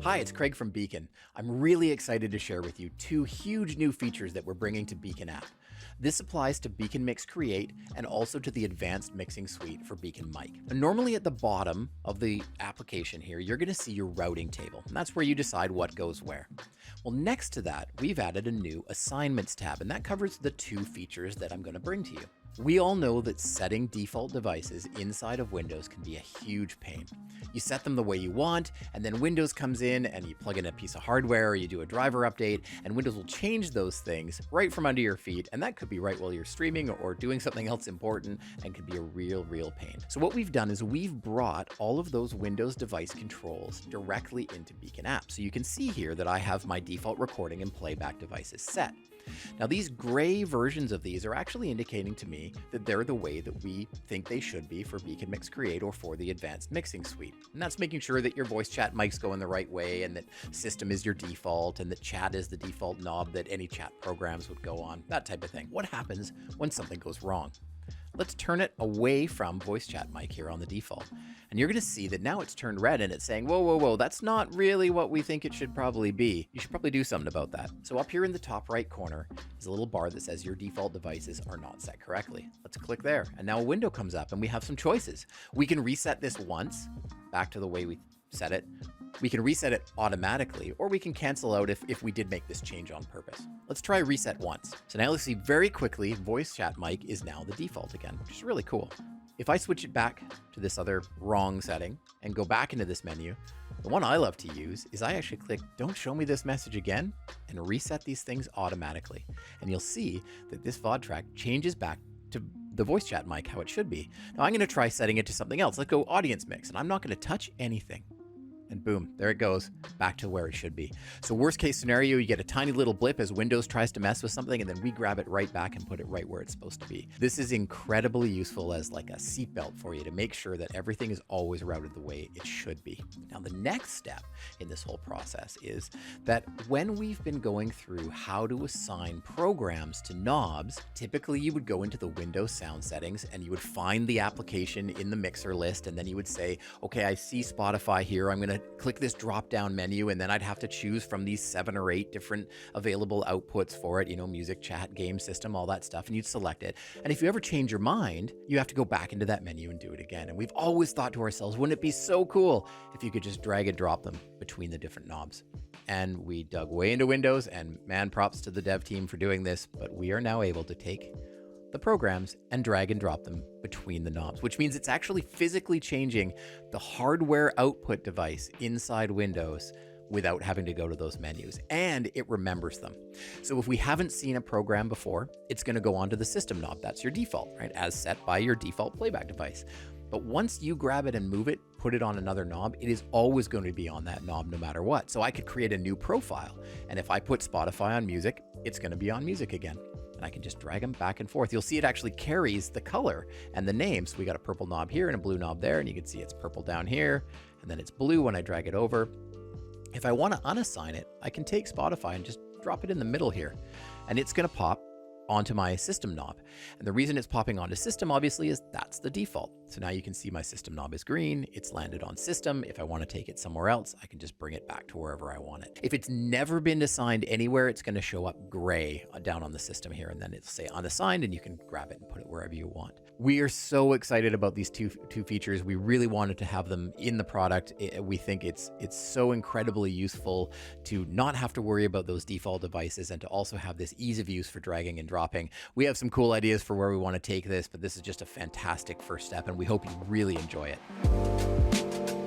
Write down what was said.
Hi, it's Craig from Beacn. I'm really excited to share with you two huge new features that we're bringing to Beacn app. This applies to Beacn Mix Create and also to the advanced mixing suite for Beacn Mic. Now, normally at the bottom of the application here, you're going to see your routing table, and that's where you decide what goes where. Well, next to that, we've added a new assignments tab, and that covers the two features that I'm going to bring to you. We all know that setting default devices inside of Windows can be a huge pain. You set them the way you want, and then Windows comes in and you plug in a piece of hardware or you do a driver update, and Windows will change those things right from under your feet, and that could be right while you're streaming or doing something else important and could be a real pain. So what we've done is we've brought all of those Windows device controls directly into Beacn app. So you can see here that I have my default recording and playback devices set. Now, these gray versions of these are actually indicating to me that they're the way that we think they should be for Beacn Mix Create or for the advanced mixing suite. And that's making sure that your voice chat mics go in the right way and that system is your default and that chat is the default knob that any chat programs would go on, that type of thing. What happens when something goes wrong? Let's turn it away from voice chat mic here on the default. And you're going to see that now it's turned red and it's saying, whoa, that's not really what we think it should probably be. You should probably do something about that. So up here in the top right corner is a little bar that says your default devices are not set correctly. Let's click there. And now a window comes up and we have some choices. We can reset this once back to the way we set it. We can reset it automatically, or we can cancel out if we did make this change on purpose. Let's try reset once. So now let's see very quickly, voice chat mic is now the default again, which is really cool. If I switch it back to this other wrong setting and go back into this menu, the one I love to use is I actually click don't show me this message again and reset these things automatically. And you'll see that this VOD track changes back to the voice chat mic how it should be. Now I'm going to try setting it to something else. Let's go audience mix, and I'm not going to touch anything. And boom, there it goes, back to where it should be. So worst case scenario, you get a tiny little blip as Windows tries to mess with something, and then we grab it right back and put it right where it's supposed to be. This is incredibly useful as like a seatbelt for you to make sure that everything is always routed the way it should be. Now, the next step in this whole process is that when we've been going through how to assign programs to knobs, typically you would go into the Windows sound settings and you would find the application in the mixer list, and then you would say, okay, I see Spotify here, I'm gonna click this drop down menu, and then I'd have to choose from these 7 or 8 different available outputs for it, music, chat, game system, all that stuff, and you'd select it. And if you ever change your mind, you have to go back into that menu and do it again. And we've always thought to ourselves, wouldn't it be so cool if you could just drag and drop them between the different knobs? And we dug way into Windows, and man, props to the dev team for doing this, but we are now able to take the programs and drag and drop them between the knobs, which means it's actually physically changing the hardware output device inside Windows without having to go to those menus, and it remembers them. So if we haven't seen a program before, it's going to go onto the system knob. That's your default, right? As set by your default playback device. But once you grab it and move it, put it on another knob, it is always going to be on that knob no matter what. So I could create a new profile, and if I put Spotify on music, it's going to be on music again. And I can just drag them back and forth. You'll see it actually carries the color and the name. So we got a purple knob here and a blue knob there, and you can see it's purple down here, and then it's blue when I drag it over. If I want to unassign it, I can take Spotify and just drop it in the middle here, and it's going to pop onto my system knob. And the reason it's popping onto system, obviously, is that's the default. So now you can see my system knob is green. It's landed on system. If I want to take it somewhere else, I can just bring it back to wherever I want it. If it's never been assigned anywhere, it's going to show up gray down on the system here, and then it'll say unassigned, and you can grab it and put it wherever you want. We are so excited about these two features. We really wanted to have them in the product. We think it's so incredibly useful to not have to worry about those default devices and to also have this ease of use for dragging and dropping. We have some cool ideas for where we want to take this, but this is just a fantastic first step, and we hope you really enjoy it.